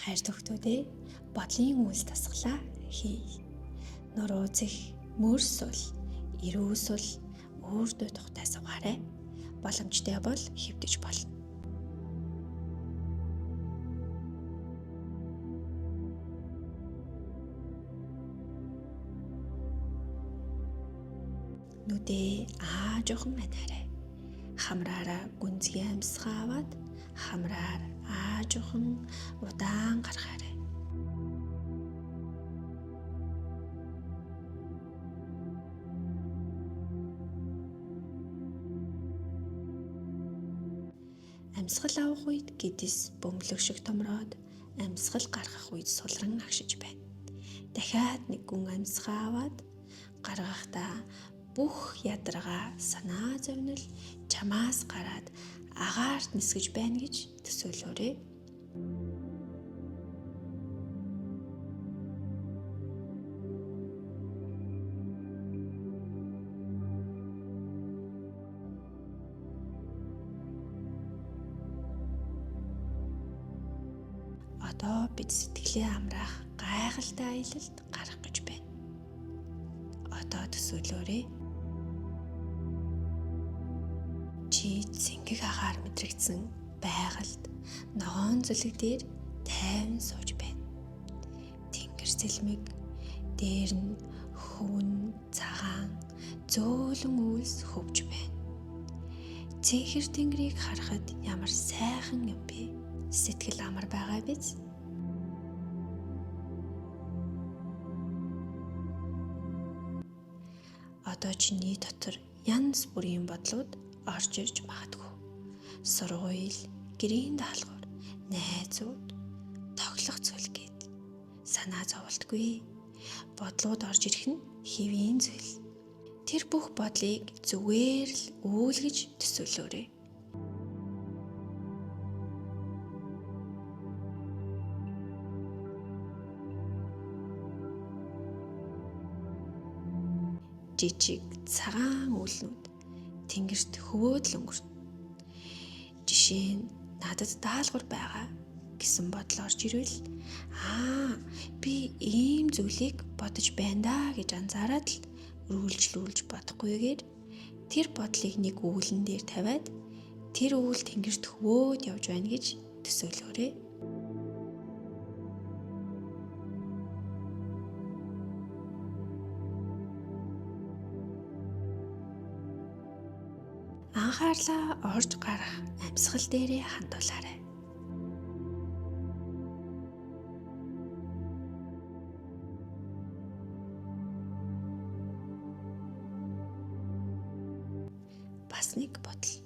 Хайр төгтүүдээ бодлын үйлс тасглаа хий. Нуруу зэх мөрсөл, ирүүсэл өөр дуу тухтай суугаарай. Боломжтой бол хэвдэж болно. Нүдээ жоохон анаарай. Хамраараа гүнзгий амьсгаа аваад хамраар жоохон удаан гаргаарай. Амьсгал авах үед гэдэс бөмбөлөг шиг томроод амьсгал гаргах үед сулран агшиж байна. Дахиад нэг гүн амьсгаа аваад гаргахдаа бүх ядаргаа санаа зовнил чамаас гараад агаарт нисгэж байна гэж төсөөлөөрэй. Одоо бид сэтгэлээ амраах гайхалтай аялалд гарах гэж байна. Одоо төсөөлөөрэй. Чи цэнгэг агаар мэдрэгдсэн байгальд ногоон зүлэг дээр тайван сууж байна. Тэнгэр сэлмэг дээр нь хүн, цагаан, зөөлөн үйлс хөвж байна. Цэнхэр тэнгэрийг харахад ямар сайхан юм бэ? Сэтгэл амар байгаа биз? Одоо чиний дотор янз бүрийн бодлууд орж ирж магадгүй. Сургууль, гэрийн даалгавар, найзууд, тоглох зүйл гээд санаа зовлтгүй. Бодлууд орж ирэх нь хэвийн зүйл. Тэр бүх бодлыг зүгээр л үүлгэж төсөөлөөрэй. Жижиг цагаан үйлнүүд тэнгэрт хөвөөд л өнгөрнө. Жишээ нь надад даалгавар байгаа гэсэн бодол орж ирвэл би ийм зүйлийг бодож байна даа гэж анзаараад л үргэлжлүүлж бодохгүйгээр тэр бодлыг нэг үүлэн дээр тавиад тэр үйл тэнгэрт хөвөөд явж байна гэж төсөөлөөрэй. Анхаарлаа орж гарах амьсгал дээрээ хандуулаарай. Бас нэг бодол.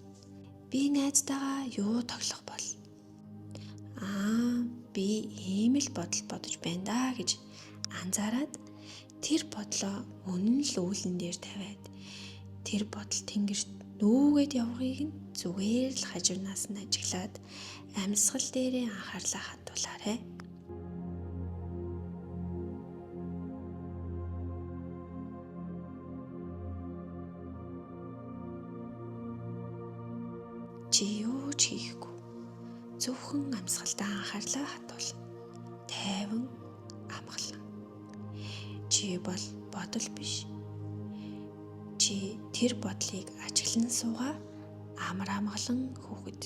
Би найзтайгаа юу тоглох бол? Би ийм л бодол бодож байна даа гэж анзаараад тэр бодлоо үнэн л үүлэн дээр тавиад тэр бодол тэнгэрт нүүгээд явахыг нь зүгээр л хажуунаас нь ажиглаад амьсгал дээрээ анхаарлаа хандуулаарай. Чи юу ч хийхгүй. Зөвхөн амьсгалдаа анхаарлаа хандуул. Тайван, амгалан. Чи бол бодол биш. Чи тэр бодлыг ажиглан суугаа амар амгалан хүүхэд.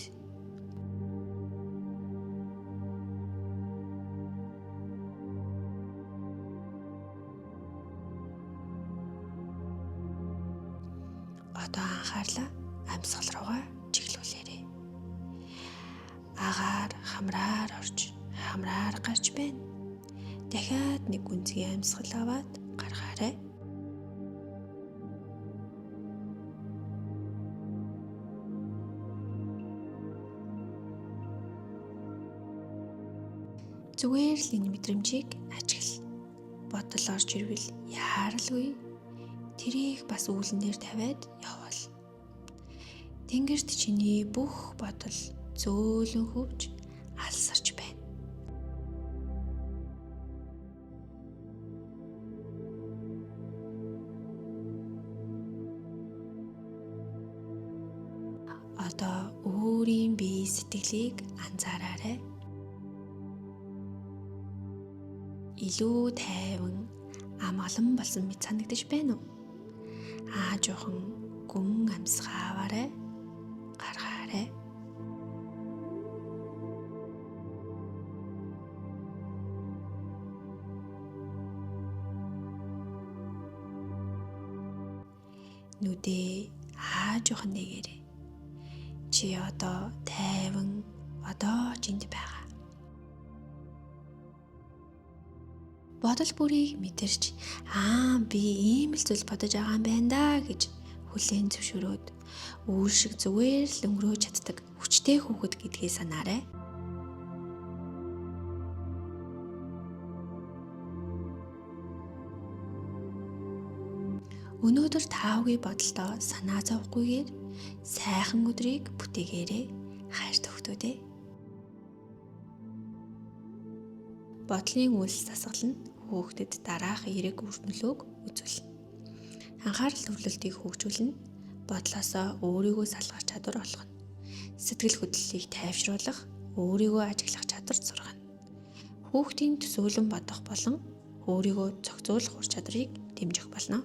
Одоо анхаарлаа амьсгал руугаа чиглүүлээрэй. Агаар хамраар орж, хамраар гарч байна. Дахиад нэг гүнзгий амьсгал аваад гаргаарай. Зүгээр л энэ мэдрэмжийг ажигла. Бодол орж ирвэл яаралгүй тэрийг бас үүлэн дээр тавиад явуул. Тэнгэрт чиний бүх бодол зөөлөн хөвж алсарч байна. Одоо өөрийн бие сэтгэлийг анзаараарай. илүү тайван, амгалан болсон мэт санагдаж байна уу? Жоохон гүн амьсгаа аваарай. Гаргаарай. Нүдээ жоохон нэгээрэй. Чи одоо тайван, одоо энд байгаа. Бодол бүрийг мэдэрч би ийм л зүйл бодож байгаа юм байна да гэж хүлээн зөвшөөрөөд үйл шиг зүгээр л өнгөрөөж чаддаг хүчтэй хүүхэд гэдгээ санаарай. Өнөөдөр таавгийн бодолдоо санаа зовхгүйгээр сайхан өдрийг бүтээгээрэй. Хайр төгтөөдөө. Бодлын үйлс засаглал нь хүүхдэд дараах эерэг үр нөлөөг үзүүлнэ. Анхаарал төвлөлтийг хөгжүүлнэ. Бодлосоо өөрийгөө салгах чадвар олгоно. Сэтгэл хөдлөлийг тайвшруулах, өөрийгөө ажиглах чадварт сургана. Хүүхдийн төсөөлөн бодох болон өөрийгөө зохицуулах ур чадварыг дэмжих болно.